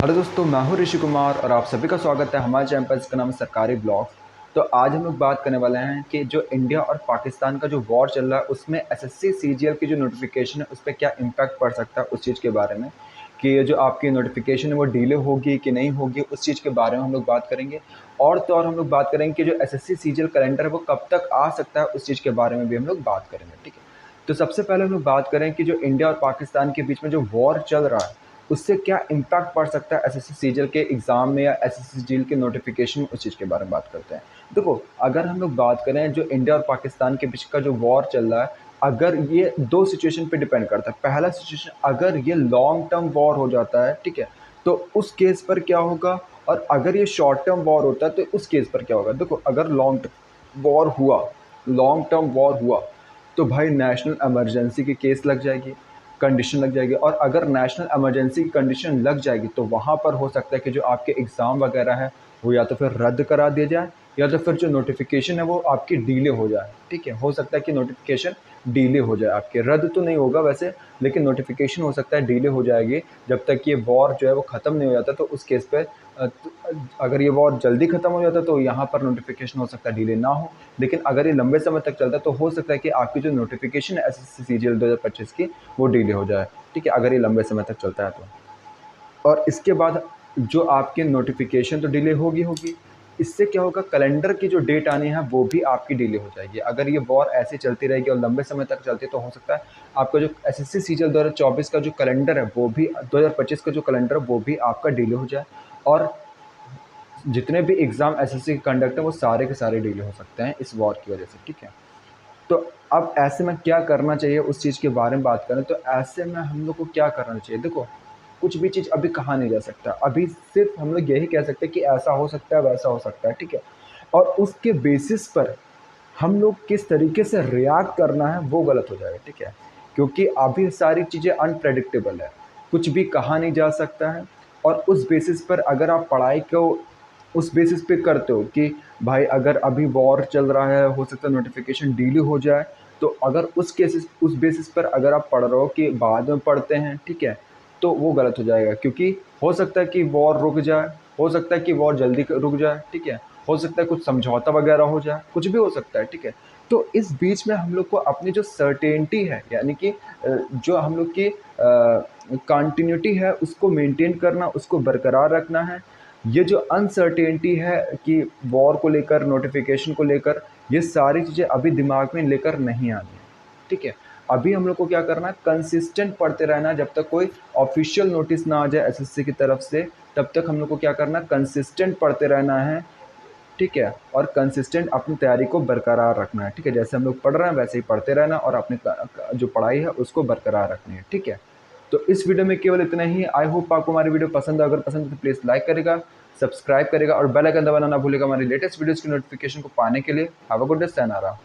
Hello दोस्तों, मैं हूं ऋषि कुमार और आप सभी का स्वागत है हमारे चैनल पर जिसका नाम है सरकारी ब्लॉग। तो आज हम लोग बात करने वाले हैं कि जो इंडिया और पाकिस्तान का जो वॉर चल रहा है उसमें एसएससी सीजीएल की जो नोटिफिकेशन है उस पर क्या इम्पैक्ट पड़ सकता है, उस चीज़ के बारे में कि ये जो आपकी नोटिफिकेशन है वो डिले होगी कि नहीं होगी, उस चीज़ के बारे में हम लोग बात करेंगे। और तो और हम लोग बात करेंगे कि जो एसएससी सीजीएल कैलेंडर है वो कब तक आ सकता है, उस चीज़ के बारे में भी हम लोग बात करेंगे। ठीक है, तो सबसे पहले हम लोग बात करें कि जो इंडिया और पाकिस्तान के बीच में जो वॉर चल रहा है उससे क्या इम्पैक्ट पड़ सकता है एसएससी सीजीएल के एग्ज़ाम में या एसएससी सीजीएल के नोटिफिकेशन में, उस चीज़ के बारे में बात करते हैं। देखो, अगर हम लोग बात करें जो इंडिया और पाकिस्तान के बीच का जो वॉर चल रहा है, अगर ये दो सिचुएशन पे डिपेंड करता है। पहला सिचुएशन, अगर ये लॉन्ग टर्म वॉर हो जाता है, ठीक है, तो उस केस पर क्या होगा, और अगर ये शॉर्ट टर्म वॉर होता है तो उस केस पर क्या होगा। देखो, अगर लॉन्ग टर्म वॉर हुआ तो भाई नेशनल इमरजेंसी की केस लग जाएगी, कंडीशन लग जाएगी। और अगर नेशनल इमरजेंसी की कंडीशन लग जाएगी तो वहाँ पर हो सकता है कि जो आपके एग्ज़ाम वगैरह है वो या तो फिर रद्द करा दिया जाए या तो फिर जो नोटिफिकेशन है वो आपकी डिले हो जाए। ठीक है, हो सकता है कि नोटिफिकेशन डिले हो जाए, आपके रद्द तो नहीं होगा वैसे, लेकिन नोटिफिकेशन हो सकता है डिले हो जाएगी जब तक ये वॉर जो है वो ख़त्म नहीं हो जाता। तो उस केस पे अगर ये वॉर जल्दी ख़त्म हो जाता तो यहाँ पर नोटिफिकेशन हो सकता है डिले ना हो, लेकिन अगर ये लंबे समय तक चलता है तो हो सकता है कि आपकी जो नोटिफिकेशन है एसएससी सीजीएल 2025 की वो डिले हो जाए। ठीक है, अगर ये लंबे समय तक चलता है तो। और इसके बाद जो आपकी नोटिफिकेशन तो डिले होगी होगी, इससे क्या होगा, कैलेंडर की जो डेट आनी है वो भी आपकी डिले हो जाएगी। अगर ये वॉर ऐसे चलती रहेगी और लंबे समय तक चलती है तो हो सकता है आपका जो एसएससी सीजीएल 2024 का जो कैलेंडर है वो भी 2025 का जो कैलेंडर है वो भी आपका डिले हो जाए। और जितने भी एग्ज़ाम एसएससी के कंडक्ट हैं वो सारे के सारे डिले हो सकते हैं इस वॉर की वजह से। ठीक है, तो अब ऐसे में क्या करना चाहिए उस चीज़ के बारे में बात करें तो ऐसे में हम लोग को क्या करना चाहिए। देखो, कुछ भी चीज़ अभी कहा नहीं जा सकता, अभी सिर्फ हम लोग यही कह सकते हैं कि ऐसा हो सकता है, वैसा हो सकता है। ठीक है, और उसके बेसिस पर हम लोग किस तरीके से रिएक्ट करना है वो गलत हो जाएगा। ठीक है, क्योंकि अभी सारी चीज़ें अनप्रेडिक्टेबल है, कुछ भी कहा नहीं जा सकता है। और उस बेसिस पर अगर आप पढ़ाई को उस बेसिस पे करते हो कि भाई अगर अभी वॉर चल रहा है, हो सकता है नोटिफिकेशन डिले हो जाए, तो अगर उस बेसिस पर अगर आप पढ़ रहे हो कि बाद में पढ़ते हैं, ठीक है, तो वो गलत हो जाएगा। क्योंकि हो सकता है कि वॉर रुक जाए, हो सकता है कि वॉर जल्दी रुक जाए। ठीक है, हो सकता है कुछ समझौता वगैरह हो जाए, कुछ भी हो सकता है। ठीक है, तो इस बीच में हम लोग को अपनी जो सर्टेनिटी है, यानी कि जो हम लोग की कंटिन्यूटी है उसको मेंटेन करना, उसको बरकरार रखना है। ये जो अनसर्टेनिटी है कि वॉर को लेकर, नोटिफिकेशन को लेकर, ये सारी चीज़ें अभी दिमाग में लेकर नहीं आनी है। ठीक है, अभी हम लोग को क्या करना है, कंसिस्टेंट पढ़ते रहना है। जब तक कोई ऑफिशियल नोटिस ना आ जाए एसएससी की तरफ से, तब तक हम लोग को क्या करना है, कंसिस्टेंट पढ़ते रहना है। ठीक है, और कंसिस्टेंट अपनी तैयारी को बरकरार रखना है। ठीक है, जैसे हम लोग पढ़ रहे हैं वैसे ही पढ़ते रहना और अपनी जो पढ़ाई है उसको बरकरार रखनी है। ठीक है, तो इस वीडियो में केवल इतना ही। आई होप आपको हमारी वीडियो पसंद है। अगर पसंद है तो प्लीज़ लाइक करेगा, सब्सक्राइब करेगा और बेल आइकन दबाना ना भूलेगा हमारी लेटेस्ट वीडियोज़ की नोटिफिकेशन को पाने के लिए। Have a good day, sayonara।